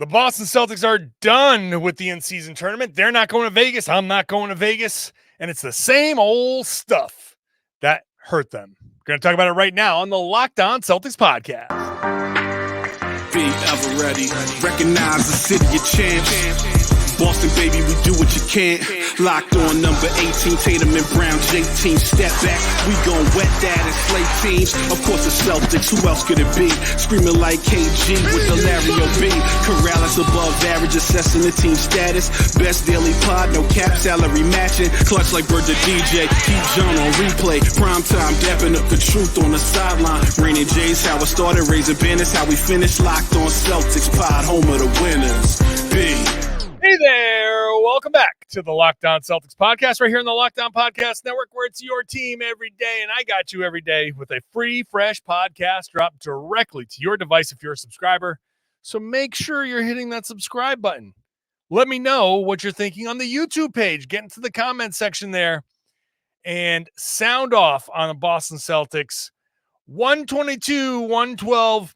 The Boston Celtics are done with the in-season tournament. They're not going to Vegas. I'm not going to Vegas. And it's the same old stuff that hurt them. We're going to talk about it right now on the Locked On Celtics podcast. Be ever ready. Recognize the city of champs. Boston, baby, we do what you can't. Locked on number 18, Tatum and Brown, J-team, step back. We gon' wet that and slay teams. Of course, the Celtics, who else could it be? Screaming like KG with the Larry O.B. Karalis above average, assessing the team status. Best daily pod, no cap salary matching. Clutch like Bird the DJ, keep John on replay. Prime time, dapping up the truth on the sideline. Raining J's, how it started, raising banners, how we finished. Locked on Celtics pod, home of the winners. B. Hey there, welcome back to the Locked On Celtics podcast right here on the Locked On Podcast Network, where it's your team every day, and I got you every day with a free, fresh podcast dropped directly to your device if you're a subscriber. So make sure you're hitting that subscribe button. Let me know what you're thinking on the YouTube page. Get into the comment section there and sound off on the Boston Celtics 122-112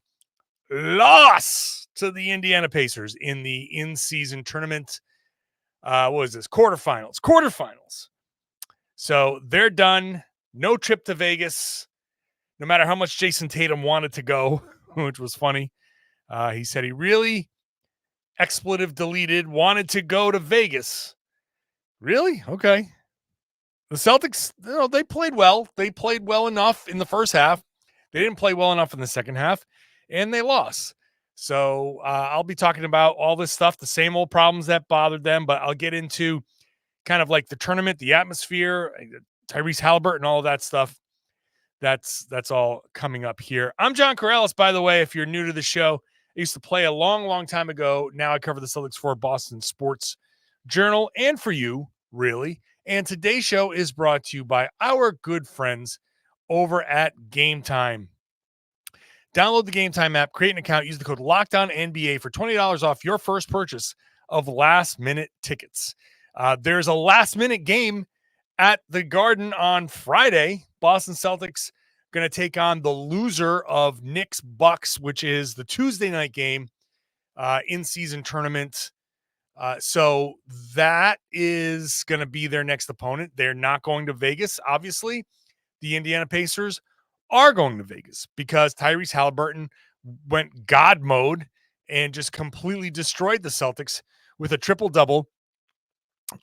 loss to the Indiana Pacers in the in-season tournament. What was this? Quarterfinals. So they're done. No trip to Vegas. No matter how much Jayson Tatum wanted to go, which was funny. He said he really, expletive deleted, wanted to go to Vegas. Really? Okay. The Celtics, they played well. They played well enough in the first half. They didn't play well enough in the second half, and they lost. So I'll be talking about all this stuff, the same old problems that bothered them, but I'll get into kind of like the tournament, the atmosphere, Tyrese Haliburton, and all of that stuff. That's all coming up here. I'm John Karalis, by the way, if you're new to the show. I used to play a long, long time ago. Now I cover the Celtics for Boston Sports Journal and for you, really. And today's show is brought to you by our good friends over at Gametime. Download the Gametime app, create an account, use the code LOCKEDONNBA for $20 off your first purchase of last-minute tickets. There's a last-minute game at the Garden on Friday. Boston Celtics going to take on the loser of Knicks Bucks, which is the Tuesday night game in-season tournament. So that is going to be their next opponent. They're not going to Vegas, obviously. The Indiana Pacers are going to Vegas because Tyrese Haliburton went God mode and just completely destroyed the Celtics with a triple-double.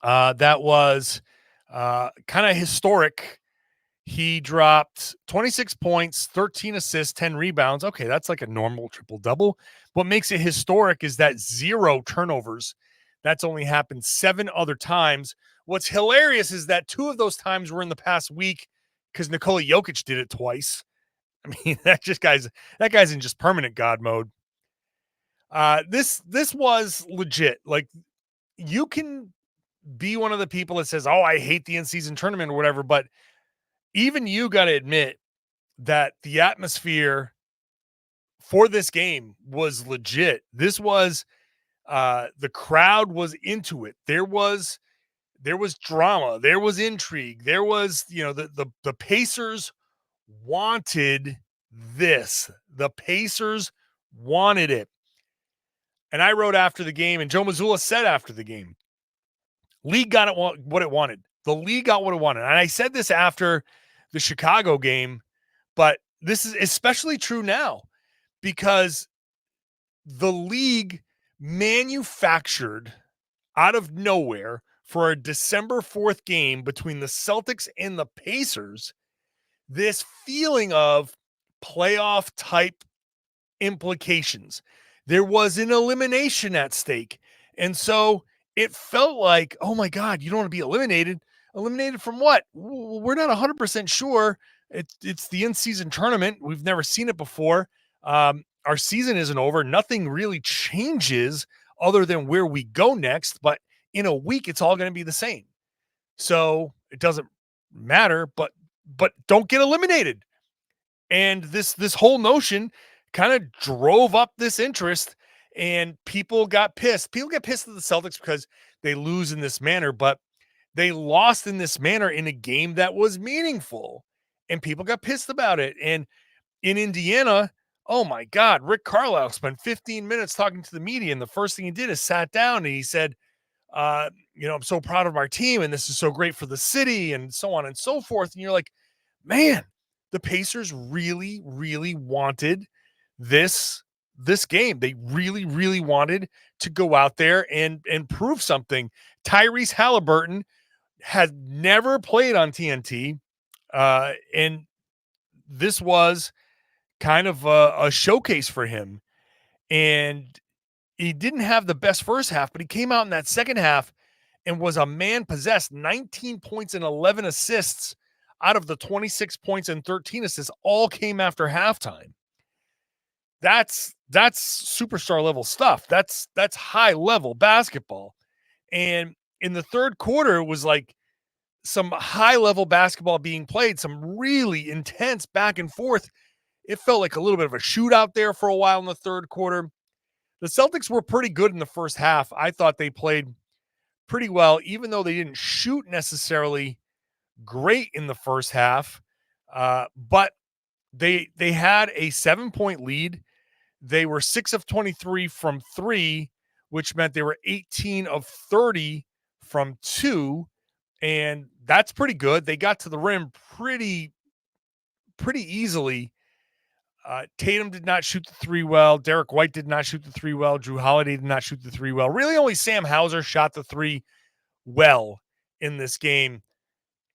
That was kind of historic. He dropped 26 points, 13 assists, 10 rebounds. Okay, that's like a normal triple-double. What makes it historic is that 0 turnovers. That's only happened 7 other times. What's hilarious is that 2 of those times were in the past week, because Nikola Jokic did it twice. I mean, that guy's in just permanent God mode. This was legit. Like, you can be one of the people that says, "Oh, I hate the in-season tournament" or whatever, but even you got to admit that the atmosphere for this game was legit. This was the crowd was into it. There was drama. There was intrigue. There was, the Pacers wanted this. The Pacers wanted it. And I wrote after the game, and Joe Mazzulla said after the game, league got it what it wanted. The league got what it wanted. And I said this after the Chicago game, but this is especially true now because the league manufactured out of nowhere for a December 4th game between the Celtics and the Pacers, this feeling of playoff type implications. There was an elimination at stake. And so it felt like, oh my God, you don't want to be eliminated. Eliminated from what? We're not 100% sure. It's the in-season tournament. We've never seen it before. Our season isn't over. Nothing really changes other than where we go next. But in a week, it's all going to be the same. So it doesn't matter, but don't get eliminated. And this whole notion kind of drove up this interest, and people got pissed. People get pissed at the Celtics because they lose in this manner, but they lost in this manner in a game that was meaningful, and people got pissed about it. And in Indiana, Oh my God, Rick Carlisle spent 15 minutes talking to the media, and the first thing he did is sat down and he said, I'm so proud of our team, and this is so great for the city, and so on and so forth. And you're like, man, the Pacers really, really wanted this game. They really, really wanted to go out there and prove something. Tyrese Haliburton had never played on TNT, and this was kind of a showcase for him. And he didn't have the best first half, but he came out in that second half and was a man possessed. 19 points and 11 assists out of the 26 points and 13 assists all came after halftime. That's superstar level stuff. That's high level basketball. And in the third quarter, it was like some high level basketball being played, some really intense back and forth. It felt like a little bit of a shootout there for a while in the third quarter. The Celtics were pretty good in the first half. I thought they played pretty well, even though they didn't shoot necessarily great in the first half. But they had a 7-point lead. They were 6 of 23 from 3, which meant they were 18 of 30 from 2. And that's pretty good. They got to the rim pretty easily. Tatum did not shoot the 3 well. Derek White did not shoot the 3 well. Drew Holiday did not shoot the 3 well. Really only Sam Hauser shot the 3 well in this game.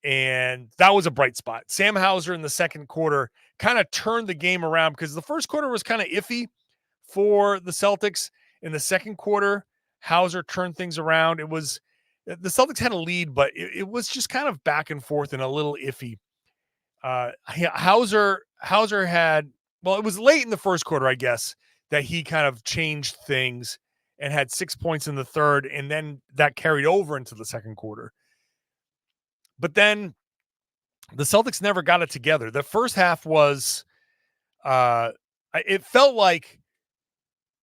And that was a bright spot. Sam Hauser in the second quarter kind of turned the game around because the first quarter was kind of iffy for the Celtics. In the second quarter, Hauser turned things around. It was the Celtics had a lead, but it was just kind of back and forth and a little iffy. Hauser had, well, it was late in the first quarter, I guess, that he kind of changed things and had 6 points in the third, and then that carried over into the second quarter. But then the Celtics never got it together. The first half was, it felt like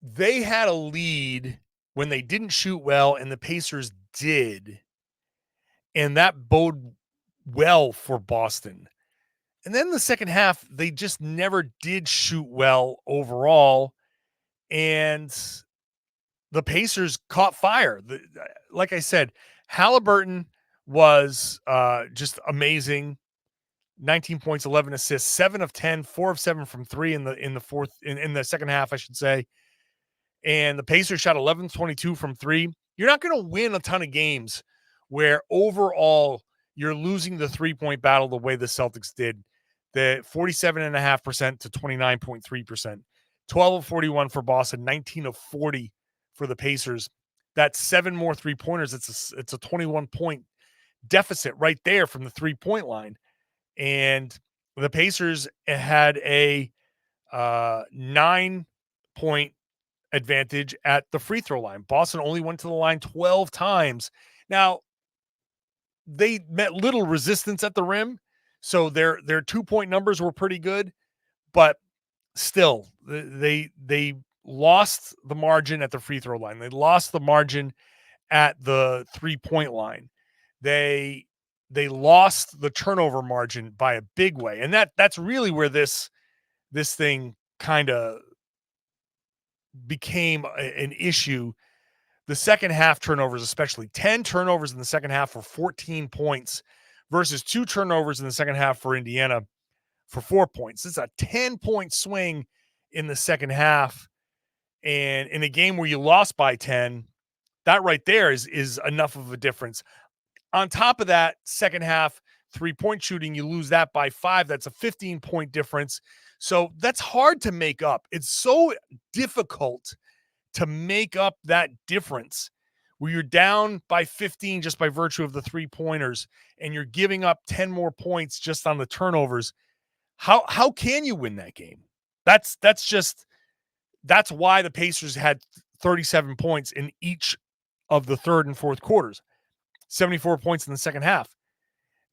they had a lead when they didn't shoot well, and the Pacers did. And that bode well for Boston. And then the second half, they just never did shoot well overall. And the Pacers caught fire. Like I said, Haliburton was just amazing. 19 points, 11 assists, 7 of 10, 4 of 7 from 3 in the second half, I should say. And the Pacers shot 11-22 from 3. You're not going to win a ton of games where overall you're losing the 3-point battle the way the Celtics did. The 47.5% to 29.3%. 12 of 41 for Boston, 19 of 40 for the Pacers. That's 7 more 3-pointers. It's a 21-point deficit right there from the 3-point line. And the Pacers had a 9-point advantage at the free throw line. Boston only went to the line 12 times. Now, they met little resistance at the rim, so their 2-point numbers were pretty good, but still, they lost the margin at the free throw line. They lost the margin at the 3-point line. They lost the turnover margin by a big way, and that's really where this thing kind of became an issue. The second half turnovers, especially 10 turnovers in the second half for 14 points versus 2 turnovers in the second half for Indiana for 4 points. It's a 10-point swing in the second half. And in a game where you lost by 10, that right there is enough of a difference. On top of that, second half 3-point shooting, you lose that by 5. That's a 15-point difference. So that's hard to make up. It's so difficult to make up that difference where you're down by 15 just by virtue of the 3-pointers and you're giving up 10 more points just on the turnovers. How can you win that game? That's why the Pacers had 37 points in each of the third and fourth quarters, 74 points in the second half.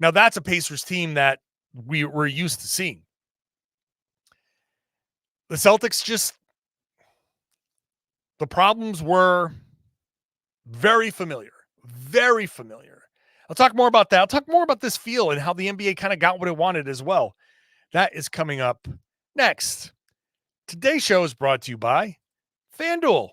Now that's a Pacers team that we're used to seeing. The Celtics the problems were very familiar. Very familiar. I'll talk more about that. I'll talk more about this feel and how the NBA kind of got what it wanted as well. That is coming up next. Today's show is brought to you by FanDuel.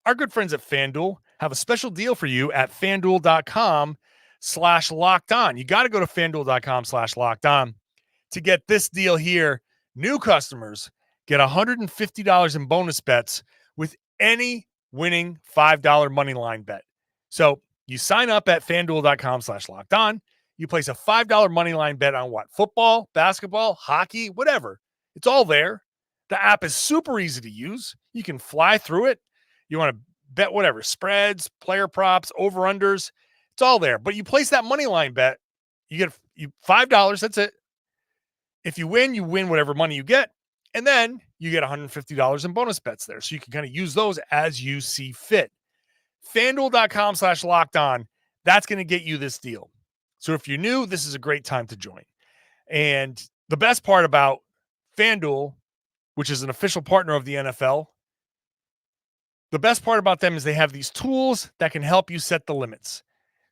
Our good friends at FanDuel have a special deal for you at FanDuel.com/lockedon. You got to go to FanDuel.com/lockedon to get this deal here. New customers get $150 in bonus bets with any winning $5 moneyline bet. So you sign up at FanDuel.com/lockedon. You place a $5 moneyline bet on what? Football, basketball, hockey, whatever. It's all there. The app is super easy to use. You can fly through it. You want to bet whatever, spreads, player props, over-unders. It's all there. But you place that moneyline bet, you get $5. That's it. If you win whatever money you get. And then you get $150 in bonus bets there. So you can kind of use those as you see fit. FanDuel.com/lockedon. That's going to get you this deal. So if you're new, this is a great time to join. And the best part about FanDuel, which is an official partner of the NFL, the best part about them is they have these tools that can help you set the limits.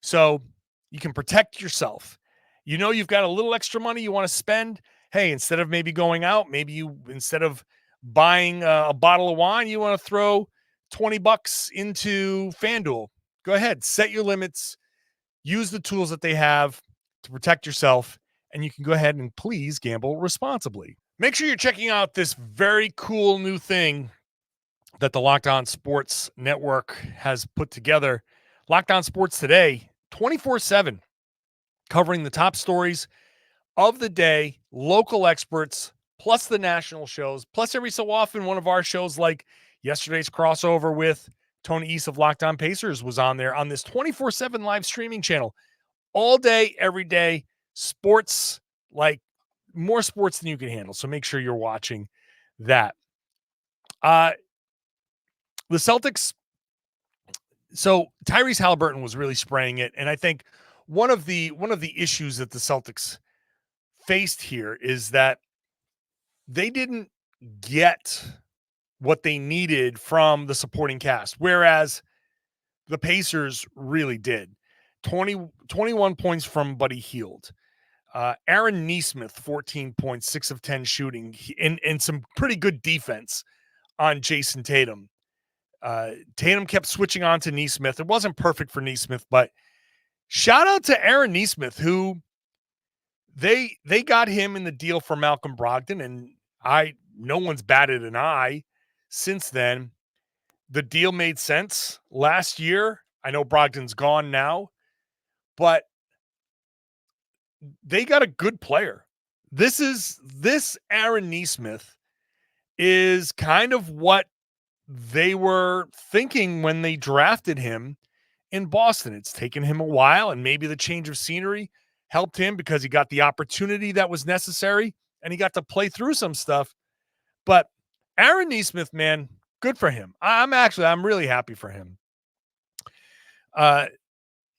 So you can protect yourself. You know you've got a little extra money you want to spend. Hey, instead of maybe going out, instead of buying a bottle of wine, you want to throw $20 into FanDuel. Go ahead, set your limits. Use the tools that they have to protect yourself, and you can go ahead and please gamble responsibly. Make sure you're checking out this very cool new thing that the Locked On Sports Network has put together. Locked On Sports Today, 24/7, covering the top stories of the day, local experts, plus the national shows, plus every so often one of our shows like yesterday's crossover with Tony East of Locked On Pacers was on there on this 24/7 live streaming channel. All day, every day, sports, like more sports than you can handle. So make sure you're watching that. The Celtics, so Tyrese Haliburton was really spraying it. And I think one of the issues that the Celtics faced here is that they didn't get what they needed from the supporting cast, whereas the Pacers really did. 21 points from Buddy Hield. Aaron Nesmith, 14 points, 6 of 10 shooting, and some pretty good defense on Jayson Tatum. Tatum kept switching on to Nesmith. It wasn't perfect for Nesmith, but shout out to Aaron Nesmith, who they got him in the deal for Malcolm Brogdon, and no one's batted an eye since then. The deal made sense last year. I know Brogdon's gone now, but they got a good player. This Aaron Nesmith is kind of what they were thinking when they drafted him in Boston. It's taken him a while, and maybe the change of scenery helped him because he got the opportunity that was necessary and he got to play through some stuff. But Aaron Nesmith, man, good for him. I'm really happy for him.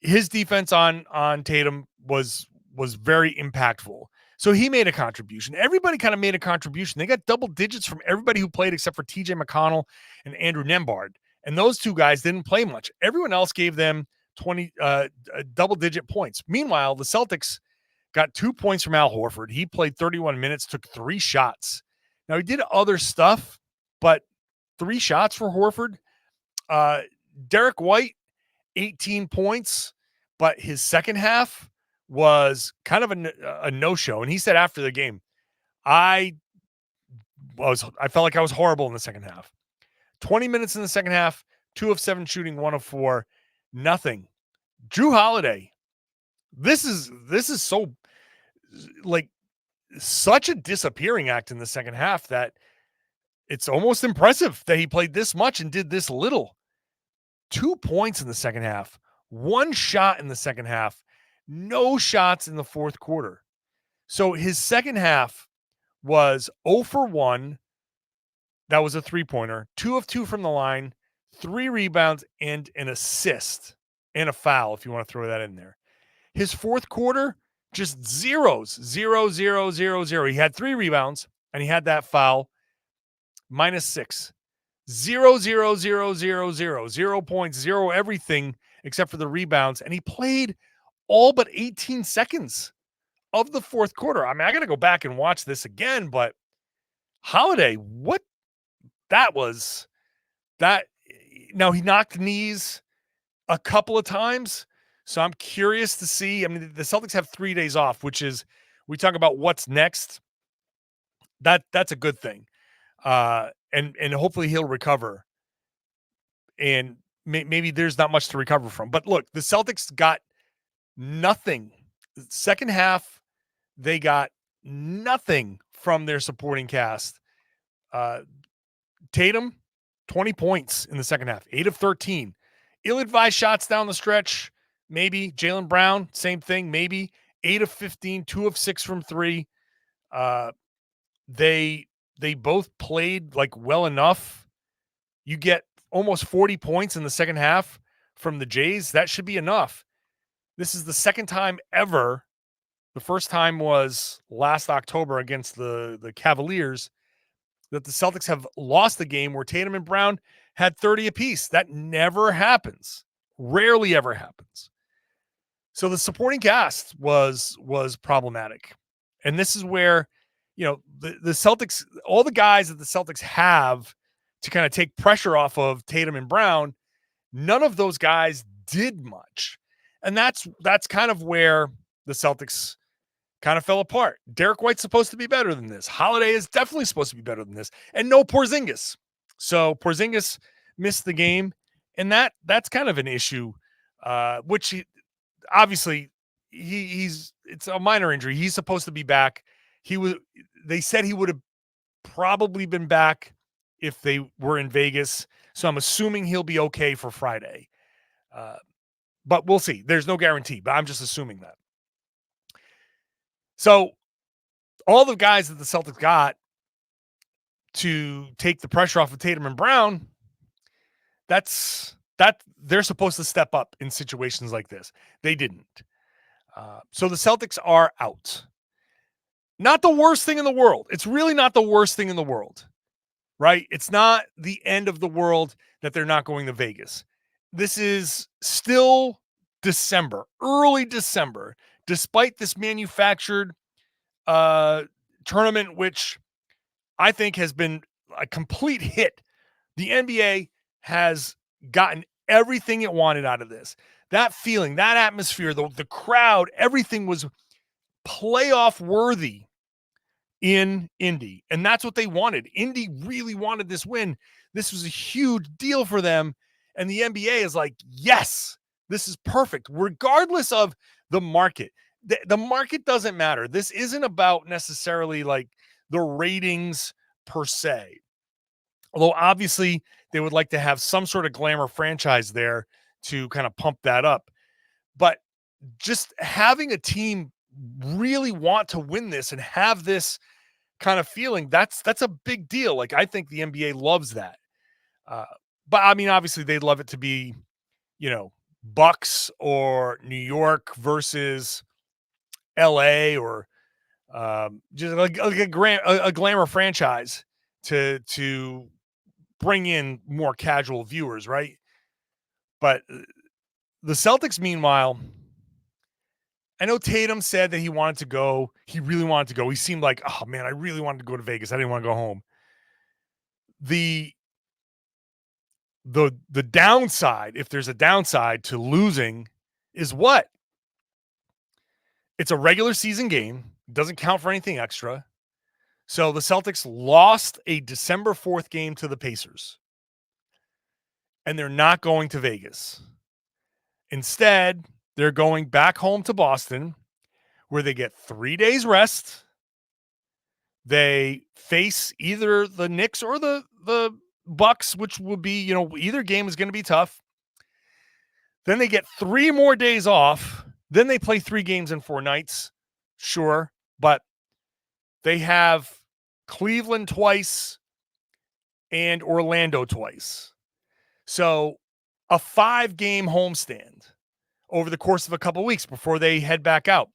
His defense on Tatum was very impactful. So he made a contribution. Everybody kind of made a contribution. They got double digits from everybody who played except for TJ McConnell and Andrew Nembhard. And those two guys didn't play much. Everyone else gave them 20 double-digit points. Meanwhile, the Celtics got 2 points from Al Horford. He played 31 minutes, took 3 shots. Now, he did other stuff, but 3 shots for Horford. Derek White, 18 points, but his second half was kind of a no-show. And he said after the game, I felt like I was horrible in the second half. 20 minutes in the second half, 2 of 7 shooting, 1 of 4, nothing. Jrue Holiday, this is so like such a disappearing act in the second half that it's almost impressive that he played this much and did this little. 2 points in the second half, 1 shot in the second half, no shots in the fourth quarter. So his second half was 0 for 1. That was a 3-pointer, 2 of 2 from the line, 3 rebounds, and an assist and a foul, if you want to throw that in there. His fourth quarter, just zeros, 0, 0, 0, 0. He had 3 rebounds, and he had that foul, -6. 0, 0, 0, 0, 0. 0 points, 0 everything except for the rebounds. And he played all but 18 seconds of the fourth quarter. I mean, I got to go back and watch this again, but Holiday, what that was that. Now he knocked knees a couple of times, so I'm curious to see. I mean, the Celtics have 3 days off, which is, we talk about what's next. That's a good thing, and hopefully he'll recover. And maybe there's not much to recover from. But look, the Celtics got nothing. Second half, they got nothing from their supporting cast. Tatum, 20 points in the second half, 8 of 13. Ill-advised shots down the stretch, maybe. Jaylen Brown, same thing, maybe. 8 of 15, 2 of 6 from 3. They both played like well enough. You get almost 40 points in the second half from the Jays. That should be enough. This is the second time ever. The first time was last October against the Cavaliers that the Celtics have lost the game where Tatum and Brown had 30 apiece. That never happens. Rarely ever happens. So the supporting cast was problematic. And this is where, the Celtics, all the guys that the Celtics have to kind of take pressure off of Tatum and Brown, none of those guys did much. And that's kind of where the Celtics kind of fell apart. Derek White's supposed to be better than this. Holiday is definitely supposed to be better than this. And no Porzingis. So Porzingis missed the game. And that's kind of an issue, which obviously it's a minor injury. He's supposed to be back. They said he would have probably been back if they were in Vegas. So I'm assuming he'll be okay for Friday. But we'll see. There's no guarantee, but I'm just assuming that. So all the guys that the Celtics got to take the pressure off of Tatum and Brown, that they're supposed to step up in situations like this. They didn't. So the Celtics are out. Not the worst thing in the world. It's really not the worst thing in the world, right? It's not the end of the world that they're not going to Vegas. This is still December, early December, despite this manufactured tournament, which I think has been a complete hit. The NBA has gotten everything it wanted out of this. That feeling, that atmosphere, the crowd, everything was playoff worthy in Indy. And that's what they wanted. Indy really wanted this win. This was a huge deal for them. And the NBA is like, yes, this is perfect, regardless of the market. The market doesn't matter. This isn't about necessarily like the ratings per se. Although obviously they would like to have some sort of glamour franchise there to kind of pump that up. But just having a team really want to win this and have this kind of feeling, that's a big deal. Like, I think the NBA loves that. But I mean, obviously they'd love it to be, Bucks or New York versus LA, or just like a glamour franchise to bring in more casual viewers, right? But the Celtics, meanwhile, I know Tatum said that he wanted to go. He really wanted to go. He seemed like, oh man, I really wanted to go to Vegas. I didn't want to go home. The downside, if there's a downside to losing, is what? It's a regular season game. It doesn't count for anything extra. So the Celtics lost a December 4th game to the Pacers. And they're not going to Vegas. Instead, they're going back home to Boston, where they get 3 days rest. They face either the Knicks or the Bucks, which will be, either game is going to be tough. Then they get 3 more days off. Then they play 3 games in 4 nights. Sure. But they have Cleveland twice and Orlando twice. So a 5-game homestand over the course of a couple of weeks before they head back out.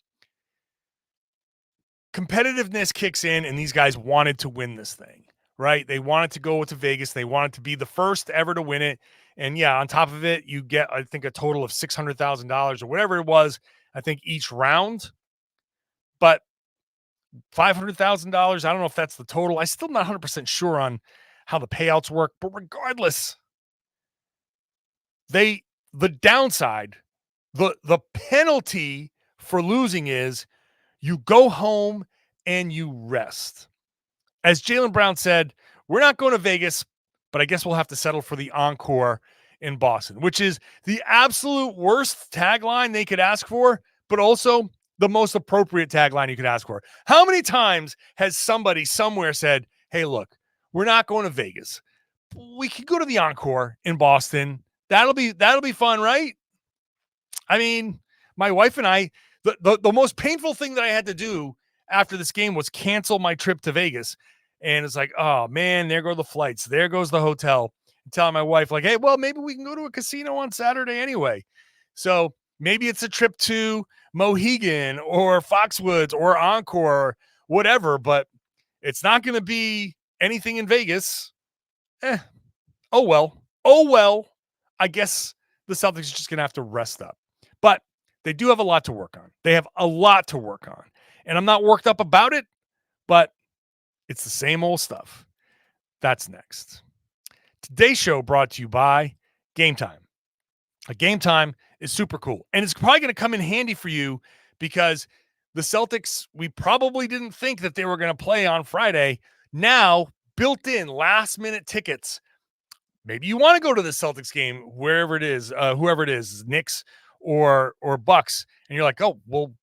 Competitiveness kicks in, and these guys wanted to win this thing, right? They wanted to go to Vegas. They wanted to be the first ever to win it. And yeah, on top of it, you get, I think, a total of $600,000 or whatever it was, I think, each round. But $500,000, I don't know if that's the total. I'm still not 100% sure on how the payouts work. But regardless, the downside, the penalty for losing is you go home and you rest. As Jaylen Brown said, we're not going to Vegas, but I guess we'll have to settle for the encore in Boston, which is the absolute worst tagline they could ask for, but also the most appropriate tagline you could ask for. How many times has somebody somewhere said, hey, look, we're not going to Vegas. We could go to the encore in Boston. That'll be fun, right? I mean, my wife and I, the most painful thing that I had to do after this game was cancel my trip to Vegas. And it's like, oh man, there go the flights. There goes the hotel. I'm telling my wife, like, hey, well, maybe we can go to a casino on Saturday anyway. So maybe it's a trip to Mohegan or Foxwoods or Encore or whatever, but it's not going to be anything in Vegas. Oh well. I guess the Celtics are just going to have to rest up. But they do have a lot to work on. They have a lot to work on. And I'm not worked up about it, but it's the same old stuff. That's next. Today's show brought to you by Gametime. Gametime is super cool. And it's probably going to come in handy for you because the Celtics, we probably didn't think that they were going to play on Friday. Now, built-in last-minute tickets. Maybe you want to go to the Celtics game, wherever it is, whoever it is, Knicks or Bucks, and you're like, oh, well,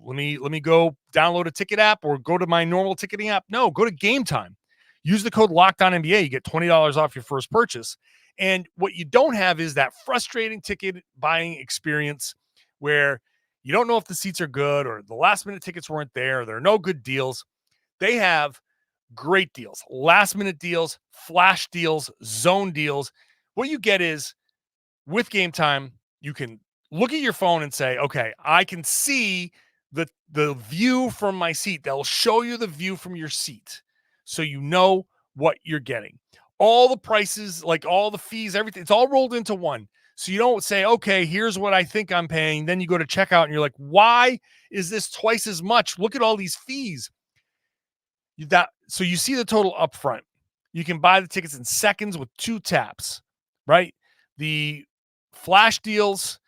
let me go download a ticket app or go to my normal ticketing app. No, go to Gametime. Use the code LOCKEDONNBA. You get $20 off your first purchase. And what you don't have is that frustrating ticket buying experience where you don't know if the seats are good or the last minute tickets weren't there, or there are no good deals. They have great deals, last minute deals, flash deals, zone deals. What you get is with Gametime, you can look at your phone and say, okay, I can see the view from my seat. They'll show you the view from your seat so you know what you're getting. All the prices, like all the fees, everything, it's all rolled into one. So you don't say, okay, here's what I think I'm paying. Then you go to checkout and you're like, why is this twice as much? Look at all these fees. So you see the total up front. You can buy the tickets in seconds with 2 taps, right? The flash deals,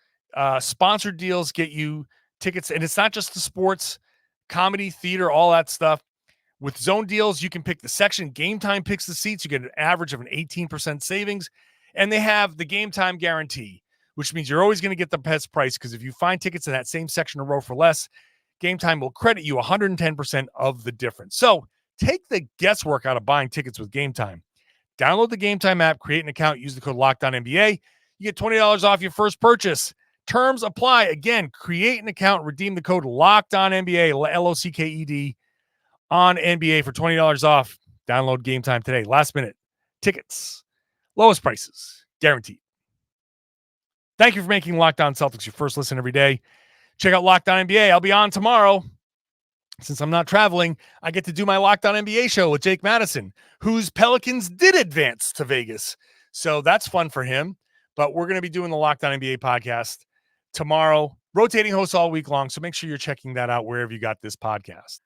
sponsored deals get you tickets, and it's not just the sports, comedy, theater, all that stuff. With zone deals, you can pick the section. Gametime picks the seats. You get an average of an 18% savings, and they have the Gametime guarantee, which means you're always going to get the best price because if you find tickets in that same section or row for less, Gametime will credit you 110% of the difference. So take the guesswork out of buying tickets with Gametime. Download the Gametime app, create an account, use the code LOCKEDONNBA. You get $20 off your first purchase. Terms apply. Again, create an account, redeem the code LOCKEDONNBA, LOCKED, on NBA for $20 off. Download Gametime today. Last minute tickets, lowest prices, guaranteed. Thank you for making Locked On Celtics your first listen every day. Check out Locked On NBA. I'll be on tomorrow. Since I'm not traveling, I get to do my Locked On NBA show with Jake Madison, whose Pelicans did advance to Vegas. So that's fun for him. But we're going to be doing the Locked On NBA podcast tomorrow, rotating hosts all week long. So make sure you're checking that out wherever you got this podcast.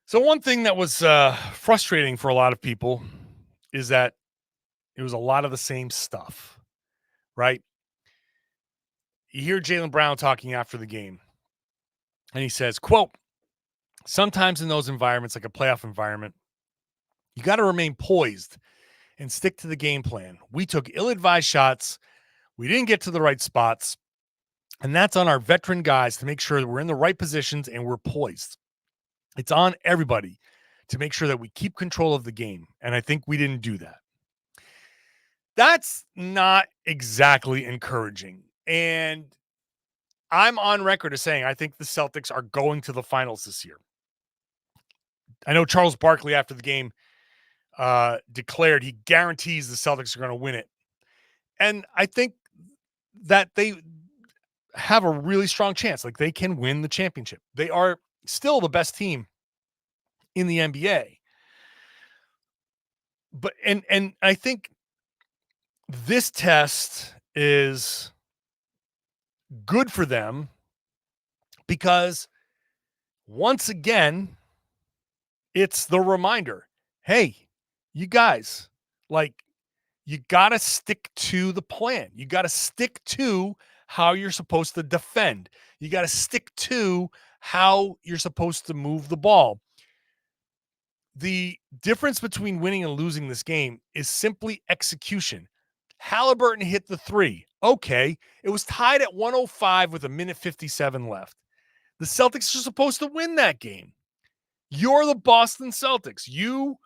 So one thing that was frustrating for a lot of people is that it was a lot of the same stuff, right? You hear Jaylen Brown talking after the game, and he says, quote, sometimes in those environments, like a playoff environment, you got to remain poised and stick to the game plan. We took ill-advised shots. We didn't get to the right spots. And that's on our veteran guys to make sure that we're in the right positions and we're poised. It's on everybody to make sure that we keep control of the game. And I think we didn't do that. That's not exactly encouraging. And I'm on record as saying I think the Celtics are going to the finals this year. I know Charles Barkley after the game declared he guarantees the Celtics are going to win it. And I think that they have a really strong chance. Like they can win the championship. They are still the best team in the NBA. But and I think this test is good for them because once again, it's the reminder, hey, you guys, Like, you got to stick to the plan. You got to stick to how you're supposed to defend. You got to stick to how you're supposed to move the ball. The difference between winning and losing this game is simply execution. Haliburton hit the three. Okay. It was tied at 105 with 1:57 left. The Celtics are supposed to win that game. You're the Boston Celtics. You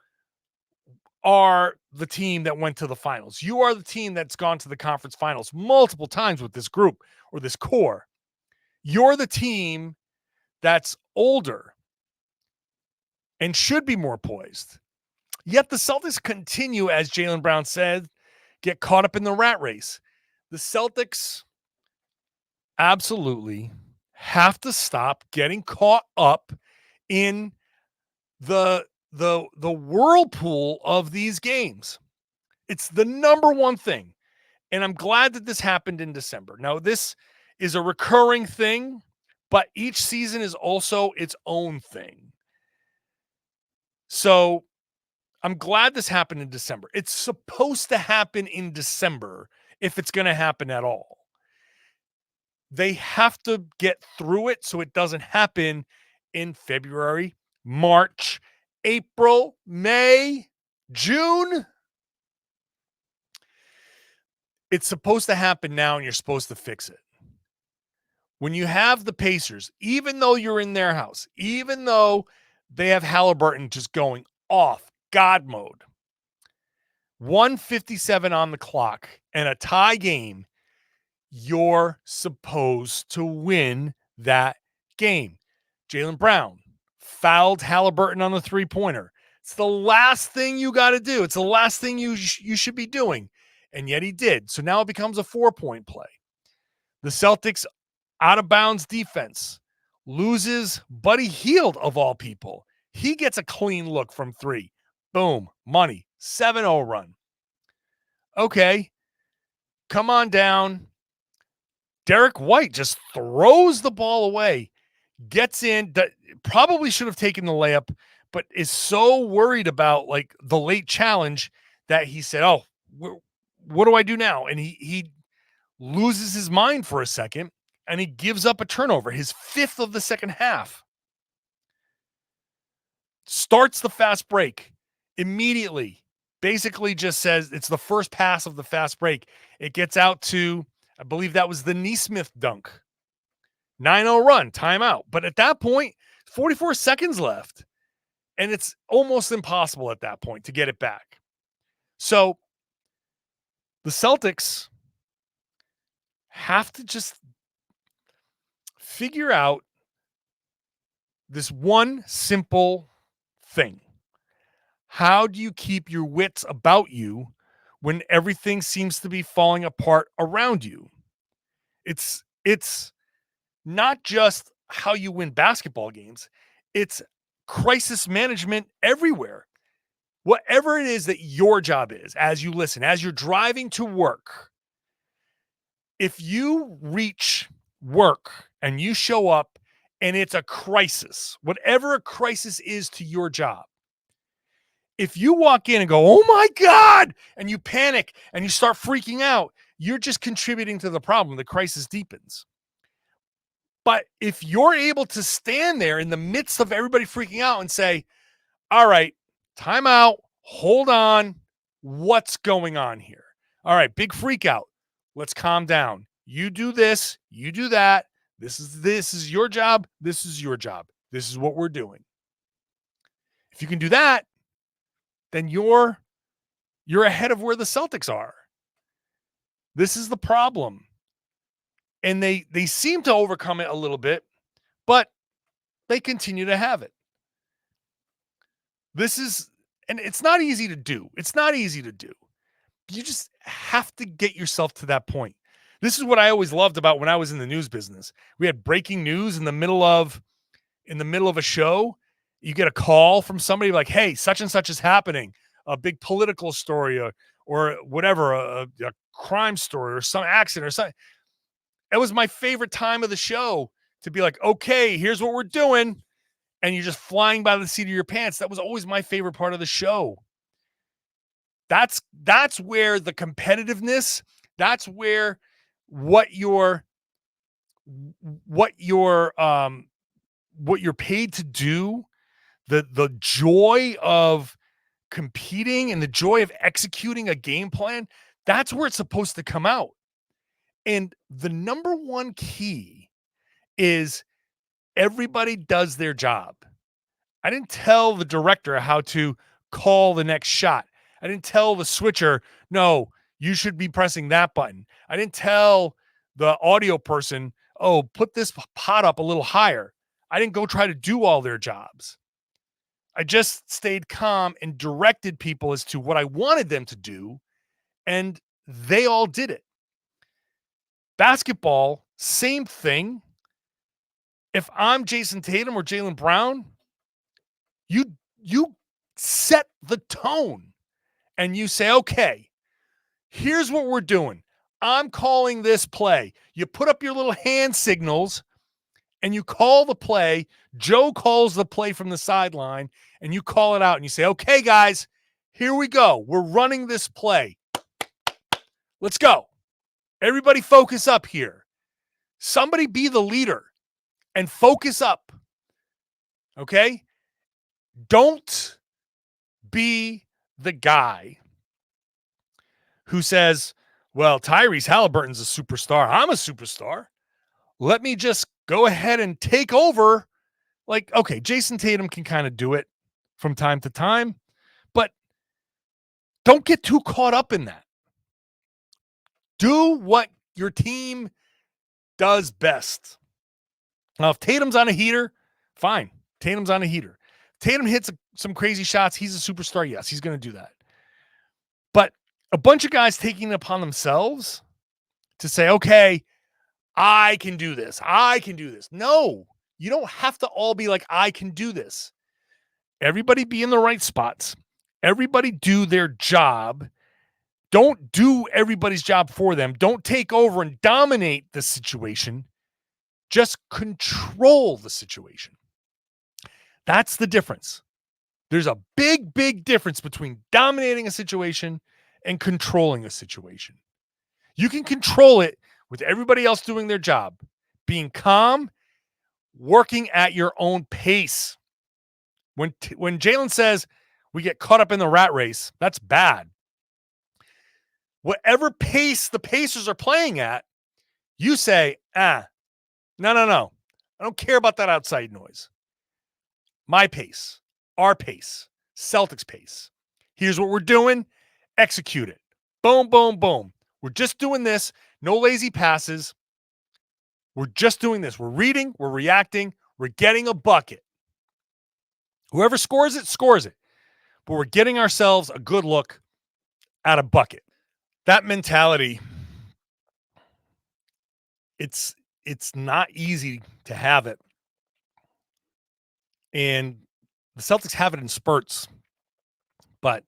are the team that went to the finals. You are the team that's gone to the conference finals multiple times with this group or this core. You're the team that's older and should be more poised. Yet the Celtics continue, as Jaylen Brown said, get caught up in the rat race. The Celtics absolutely have to stop getting caught up in the whirlpool of these games. It's the number one thing. And I'm glad that this happened in December. Now, this is a recurring thing, but each season is also its own thing. So I'm glad this happened in December. It's supposed to happen in December if it's going to happen at all. They have to get through it so it doesn't happen in February, March, April, May, June. It's supposed to happen now, and you're supposed to fix it. When you have the Pacers, even though you're in their house, even though they have Haliburton just going off God mode, 1:57 on the clock and a tie game, you're supposed to win that game. Jaylen Brown fouled Haliburton on the three-pointer. It's the last thing you got to do. It's the last thing you should be doing. And yet he did. So now it becomes a 4-point play. The Celtics out of bounds defense loses Buddy Hield of all people. He gets a clean look from three. Boom, money, 7-0 run. Okay, come on down. Derek White just throws the ball away, gets in, probably should have taken the layup, but is so worried about like the late challenge that he said, oh, what do I do now? And he loses his mind for a second, and he gives up a turnover, his fifth of the second half. Starts the fast break immediately. Basically just says it's the first pass of the fast break. It gets out to, I believe that was the Nesmith dunk. 9-0 run, timeout. But at that point, 44 seconds left. And it's almost impossible at that point to get it back. So the Celtics have to just figure out this one simple thing. How do you keep your wits about you when everything seems to be falling apart around you? It's not just how you win basketball games. It's crisis management everywhere. Whatever it is that your job is, as you listen, as you're driving to work, if you reach work and you show up and it's a crisis, whatever a crisis is to your job, if you walk in and go, oh my God, and you panic and you start freaking out, you're just contributing to the problem. The crisis deepens. But if you're able to stand there in the midst of everybody freaking out and say, all right, time out, hold on, what's going on here? All right, big freak out. Let's calm down. You do this, you do that. This is your job. This is your job. This is what we're doing. If you can do that, then you're ahead of where the Celtics are. This is the problem. And they seem to overcome it a little bit, but they continue to have it. And it's not easy to do. It's not easy to do. You just have to get yourself to that point. This is what I always loved about when I was in the news business. We had breaking news in the middle of a show. You get a call from somebody like, hey, such and such is happening. A big political story or whatever, a crime story or some accident or something. It was my favorite time of the show to be like, okay, here's what we're doing. And you're just flying by the seat of your pants. That was always my favorite part of the show. That's where the competitiveness, that's where what you're paid to do, the joy of competing and the joy of executing a game plan, that's where it's supposed to come out. And the number one key is everybody does their job. I didn't tell the director how to call the next shot. I didn't tell the switcher, no, you should be pressing that button. I didn't tell the audio person, oh, put this pot up a little higher. I didn't go try to do all their jobs. I just stayed calm and directed people as to what I wanted them to do, and they all did it. Basketball, same thing. If I'm Jayson Tatum or Jaylen Brown, you set the tone and you say, okay, here's what we're doing. I'm calling this play. You put up your little hand signals and you call the play. Joe calls the play from the sideline and you call it out and you say, okay, guys, here we go. We're running this play. Let's go. Everybody focus up here. Somebody be the leader and focus up. Okay? Don't be the guy who says, well, Tyrese Haliburton's a superstar. I'm a superstar. Let me just go ahead and take over. Like, okay, Jayson Tatum can kind of do it from time to time, but don't get too caught up in that. Do what your team does best. Now, if Tatum's on a heater, fine. Tatum's on a heater. Tatum hits some crazy shots. He's a superstar. Yes, he's going to do that. But a bunch of guys taking it upon themselves to say, okay, I can do this. I can do this. No, you don't have to all be like, I can do this. Everybody be in the right spots. Everybody do their job. Don't do everybody's job for them. Don't take over and dominate the situation. Just control the situation. That's the difference. There's a big, big difference between dominating a situation and controlling a situation. You can control it with everybody else doing their job, being calm, working at your own pace. When Jaylen says we get caught up in the rat race, that's bad. Whatever pace the Pacers are playing at, you say, no. I don't care about that outside noise. My pace, our pace, Celtics pace. Here's what we're doing. Execute it. Boom, boom, boom. We're just doing this. No lazy passes. We're just doing this. We're reading. We're reacting. We're getting a bucket. Whoever scores it, scores it. But we're getting ourselves a good look at a bucket. That mentality, it's not easy to have it. And the Celtics have it in spurts. But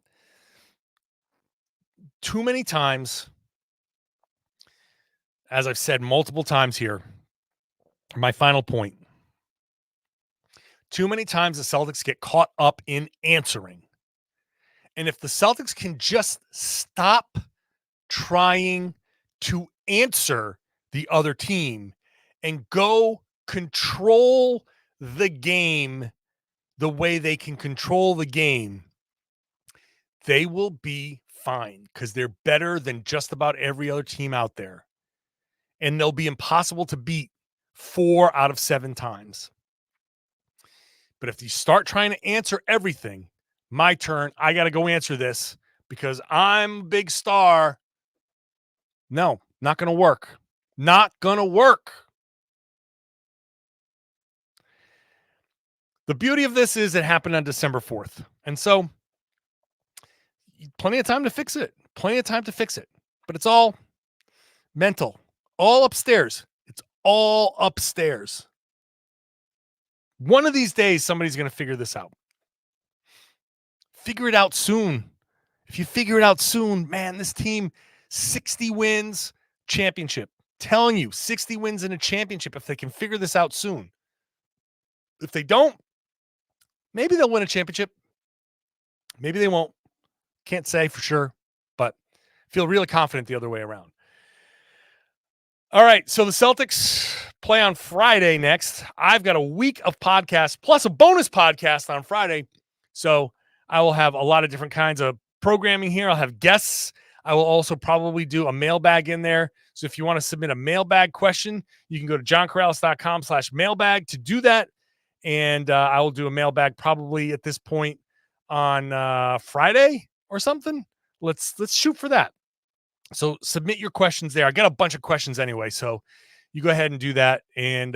too many times, as I've said multiple times here, my final point, too many times the Celtics get caught up in answering. And if the Celtics can just stop trying to answer the other team and go control the game the way they can control the game, they will be fine because they're better than just about every other team out there. And they'll be impossible to beat 4 out of 7 times. But if you start trying to answer everything, my turn, I got to go answer this because I'm a big star. No, not going to work. Not going to work. The beauty of this is it happened on December 4th. And so plenty of time to fix it. Plenty of time to fix it. But it's all mental. All upstairs. It's all upstairs. One of these days, somebody's going to figure this out. Figure it out soon. If you figure it out soon, man, this team, 60 wins, championship. Telling you, 60 wins in a championship if they can figure this out soon. If they don't, maybe they'll win a championship. Maybe they won't. Can't say for sure, but feel really confident the other way around. All right, so the Celtics play on Friday next. I've got a week of podcasts plus a bonus podcast on Friday. So I will have a lot of different kinds of programming here. I'll have guests. I will also probably do a mailbag in there. So if you want to submit a mailbag question, you can go to johnkaralis.com/mailbag to do that. And I will do a mailbag probably at this point on Friday or something. Let's shoot for that. So submit your questions there. I got a bunch of questions anyway, so you go ahead and do that. And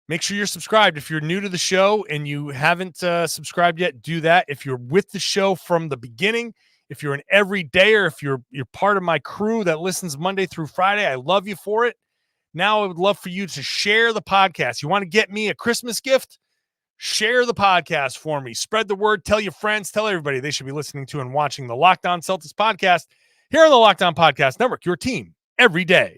make sure you're subscribed. If you're new to the show and you haven't subscribed yet, do that. If you're with the show from the beginning, if you're an everydayer, if you're part of my crew that listens Monday through Friday, I love you for it. Now I would love for you to share the podcast. You want to get me a Christmas gift? Share the podcast for me. Spread the word. Tell your friends. Tell everybody they should be listening to and watching the Locked On Celtics podcast here on the Locked On Podcast Network, your team every day.